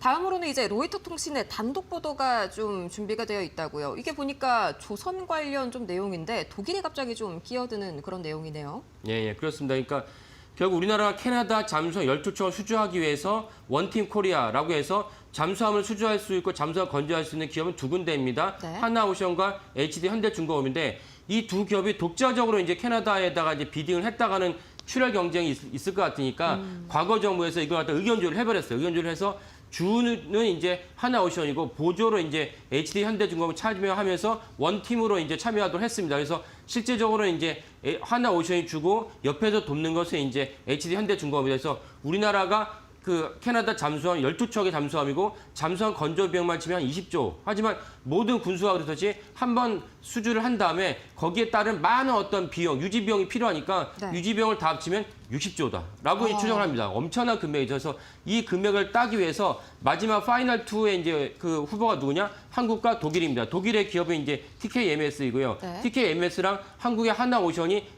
다음으로는 이제 로이터 통신의 단독 보도가 좀 준비가 되어 있다고요. 이게 보니까 조선 관련 좀 내용인데 독일이 갑자기 좀 끼어드는 그런 내용이네요. 예, 그렇습니다. 그러니까 결국 우리나라가 캐나다 잠수함 12척을 수주하기 위해서 원팀 코리아라고 해서 잠수함을 수주할 수 있고 잠수함을 건조할 수 있는 기업은 두 군데입니다. 네. 하나오션과 HD 현대중공업인데 이 두 기업이 독자적으로 이제 캐나다에다가 이제 비딩을 했다가는 출혈 경쟁이 있을 것 같으니까 과거 정부에서 이걸 갖다 의견조를 해버렸어요. 의견조를 해서 주는 이제 하나오션이고 보조로 이제 HD 현대중공업을 참여하면서 원팀으로 이제 참여하도록 했습니다. 그래서 실제적으로 이제 하나오션이 주고 옆에서 돕는 것은 이제 HD 현대중공업이 돼서 우리나라가 그 캐나다 잠수함 12척의 잠수함이고 잠수함 건조 비용만 치면 한 20조. 하지만 모든 군수가 그렇듯이 한 번 수주를 한 다음에 거기에 따른 많은 어떤 비용, 유지 비용이 필요하니까 네. 유지 비용을 다 합치면 60조다라고 추정을 합니다. 엄청난 금액이죠. 그래서 이 금액을 따기 위해서 마지막 파이널 2의 이제 그 후보가 누구냐? 한국과 독일입니다. 독일의 기업은 이제 TKMS이고요. 네. TKMS랑 한국의 하나오션이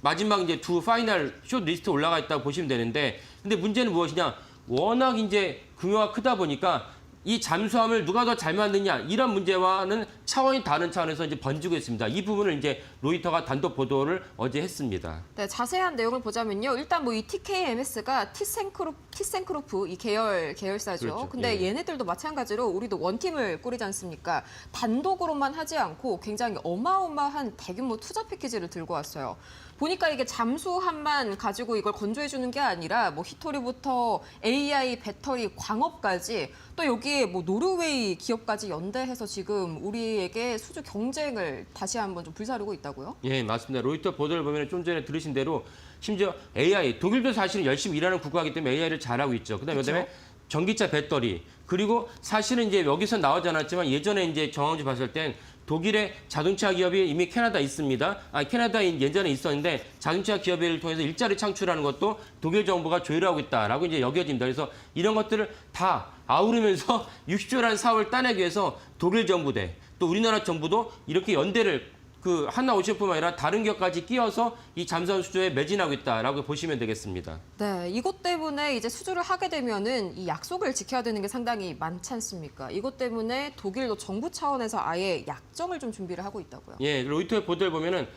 마지막 이제 두 파이널 숏 리스트 올라가 있다고 보시면 되는데, 근데 문제는 무엇이냐? 워낙 이제 규모가 크다 보니까 이 잠수함을 누가 더 잘 만드냐 이런 문제와는 차원이 다른 차원에서 이제 번지고 있습니다. 이 부분을 이제 로이터가 단독 보도를 어제 했습니다. 네, 자세한 내용을 보자면요. 일단 뭐 이 TKMS가 티센크로프 이 계열사죠. 그렇죠. 근데 예. 얘네들도 마찬가지로 우리도 원팀을 꾸리지 않습니까? 단독으로만 하지 않고 굉장히 어마어마한 대규모 투자 패키지를 들고 왔어요. 보니까 이게 잠수함만 가지고 이걸 건조해주는 게 아니라 뭐 히토리부터 AI, 배터리, 광업까지 또 여기에 뭐 노르웨이 기업까지 연대해서 지금 우리에게 수주 경쟁을 다시 한번 좀 불사르고 있다고요? 예, 맞습니다. 로이터 보도를 보면 좀 전에 들으신 대로 심지어 AI, 독일도 사실은 열심히 일하는 국가이기 때문에 AI를 잘하고 있죠. 그다음에 전기차 배터리, 그리고 사실은 이제 여기서 나오지 않았지만 예전에 이제 정황지 봤을 땐 독일의 자동차 기업이 이미 캐나다에 있습니다. 캐나다에 예전에 있었는데 자동차 기업을 통해서 일자리 창출하는 것도 독일 정부가 조율하고 있다라고 이제 여겨집니다. 그래서 이런 것들을 다 아우르면서 60조라는 사업을 따내기 위해서 독일 정부 또 우리나라 정부도 이렇게 연대를 그 하나오션뿐만 아니라 다른 기업까지 끼워서 이 잠수함 수주에 매진하고 있다라고 보시면 되겠습니다. 네, 이것 때문에 이제 수주를 하게 되면은 이 약속을 지켜야 되는 게 상당히 많지 않습니까? 이것 때문에 독일도 정부 차원에서 아예 약정을 좀 준비를 하고 있다고요. 예, 로이터의 보도를 보면은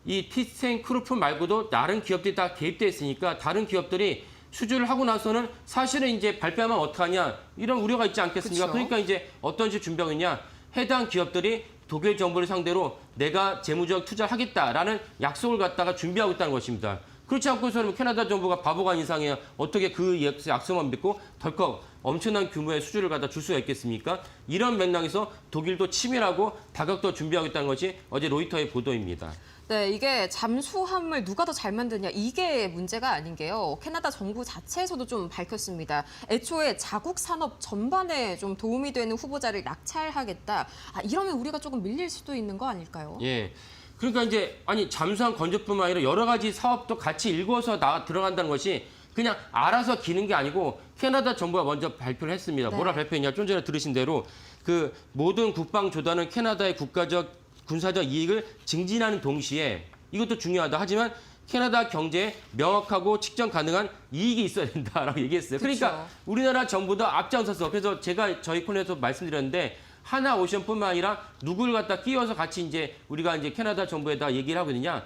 이 티센크루프 말고도 다른 기업들이 다 개입돼 있으니까 다른 기업들이 수주를 하고 나서는 사실은 이제 발표하면 어떡하냐 이런 우려가 있지 않겠습니까? 그쵸. 그러니까 이제 어떤 식으로 준비하고 있냐? 해당 기업들이 독일 정부를 상대로 내가 재무적 투자를 하겠다라는 약속을 갖다가 준비하고 있다는 것입니다. 그렇지 않고서는 캐나다 정부가 바보가 아닌 이상이야 어떻게 그 약속만 믿고 덜컥 엄청난 규모의 수주를 갖다 줄 수가 있겠습니까? 이런 맥락에서 독일도 치밀하고 다각도 준비하고 있다는 것이 어제 로이터의 보도입니다. 네, 이게 잠수함을 누가 더 잘 만드냐 이게 문제가 아닌 게요. 캐나다 정부 자체에서도 좀 밝혔습니다. 애초에 자국 산업 전반에 좀 도움이 되는 후보자를 낙찰하겠다. 이러면 우리가 조금 밀릴 수도 있는 거 아닐까요? 예. 그러니까 이제 잠수함 건조뿐만 아니라 여러 가지 사업도 같이 일궈서 들어간다는 것이 그냥 알아서 기는 게 아니고 캐나다 정부가 먼저 발표를 했습니다. 네. 뭐라 발표했냐? 좀 전에 들으신 대로 그 모든 국방 조달은 캐나다의 국가적 군사적 이익을 증진하는 동시에 이것도 중요하다. 하지만 캐나다 경제에 명확하고 측정 가능한 이익이 있어야 된다라고 얘기했어요. 그러니까 그쵸. 우리나라 정부도 앞장서서 그래서 제가 저희 코너에서 말씀드렸는데 하나오션뿐만 아니라 누구를 갖다 끼워서 같이 이제 우리가 이제 캐나다 정부에다 얘기를 하고 있느냐?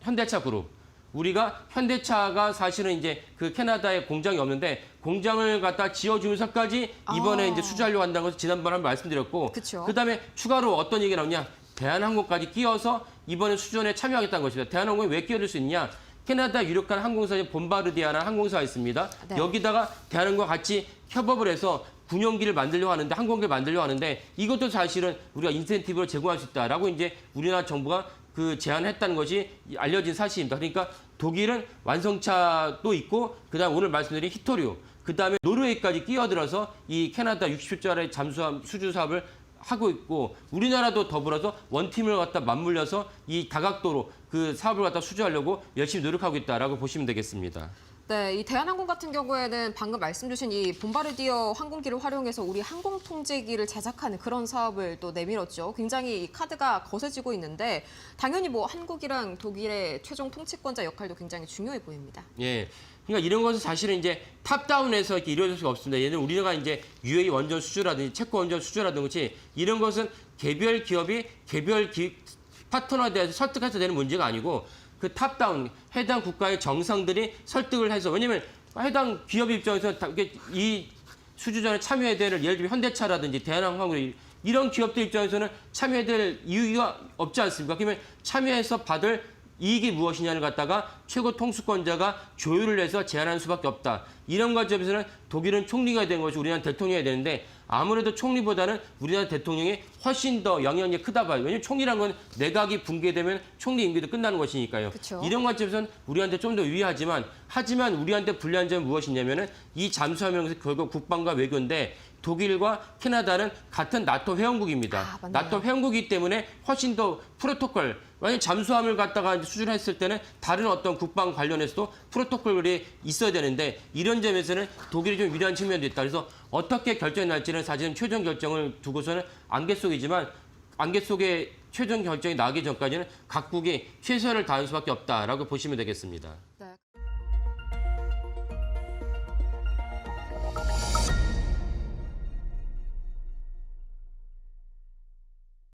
현대차 그룹. 우리가 현대차가 사실은 이제 그 캐나다에 공장이 없는데 공장을 갖다 지어주면서까지 이번에 이제 수주하려고 한다는 것을 지난번에 말씀드렸고 그쵸. 그다음에 추가로 어떤 얘기가 나오냐? 대한항공까지 끼워서 이번에 수준에 참여하겠다는 것입니다. 대한항공이 왜 끼워줄 수 있느냐? 캐나다 유력한 항공사 본바르디아라는 항공사가 있습니다. 네. 여기다가 대한항공과 같이 협업을 해서 군용기를 만들려고 하는데 항공기를 만들려고 하는데 이것도 사실은 우리가 인센티브를 제공할 수 있다라고 이제 우리나라 정부가 그 제안했다는 것이 알려진 사실입니다. 그러니까 독일은 완성차도 있고 그다음 오늘 말씀드린 히토류 그다음에 노르웨이까지 끼어들어서 이 캐나다 60조짜리 잠수함 수주 사업을 하고 있고 우리나라도 더불어서 원팀을 갖다 맞물려서 이 다각도로 그 사업을 갖다 수주하려고 열심히 노력하고 있다라고 보시면 되겠습니다. 네, 이 대한항공 같은 경우에는 방금 말씀 주신 이 본바르디어 항공기를 활용해서 우리 항공 통제기를 제작하는 그런 사업을 또 내밀었죠. 굉장히 이 카드가 거세지고 있는데 당연히 뭐 한국이랑 독일의 최종 통치권자 역할도 굉장히 중요해 보입니다. 예. 그러니까 이런 것은 사실은 이제 탑다운에서 이렇게 이루어질 수가 없습니다. 예를 들어 우리가 이제 UAE 원전 수주라든지 체코 원전 수주라든지 이런 것은 개별 기업이 파트너에 대해서 설득해서 되는 문제가 아니고 그 탑다운 해당 국가의 정상들이 설득을 해서 왜냐하면 해당 기업 입장에서 이 수주전에 참여해야 될 예를 들면 현대차라든지 대한항공 이런 기업들 입장에서는 참여해야 될 이유가 없지 않습니까? 그러면 참여해서 받을 이익이 무엇이냐를 갖다가 최고 통수권자가 조율을 해서 제안하는 수밖에 없다. 이런 관점에서는 독일은 총리가 된 것이 우리나라 대통령이 되는데 아무래도 총리보다는 우리나라 대통령이 훨씬 더 영향력이 크다 봐요. 왜냐하면 총리란 건 내각이 붕괴되면 총리 임기도 끝나는 것이니까요. 그쵸. 이런 관점에서는 우리한테 좀 더 유리하지만 하지만 우리한테 불리한 점은 무엇이냐면은 이 잠수함에서 결국 국방과 외교인데 독일과 캐나다는 같은 나토 회원국입니다. 맞네요. 나토 회원국이기 때문에 훨씬 더 프로토콜, 만약 잠수함을 갖다가 수출했을 때는 다른 어떤 국방 관련해서도 프로토콜이 있어야 되는데 이런 점에서는 독일이 좀 유리한 측면도 있다. 그래서 어떻게 결정이 날지는 사실은 최종 결정을 두고서는 안개 속이지만 안개 속에 최종 결정이 나기 전까지는 각국이 최선을 다할 수밖에 없다라고 보시면 되겠습니다.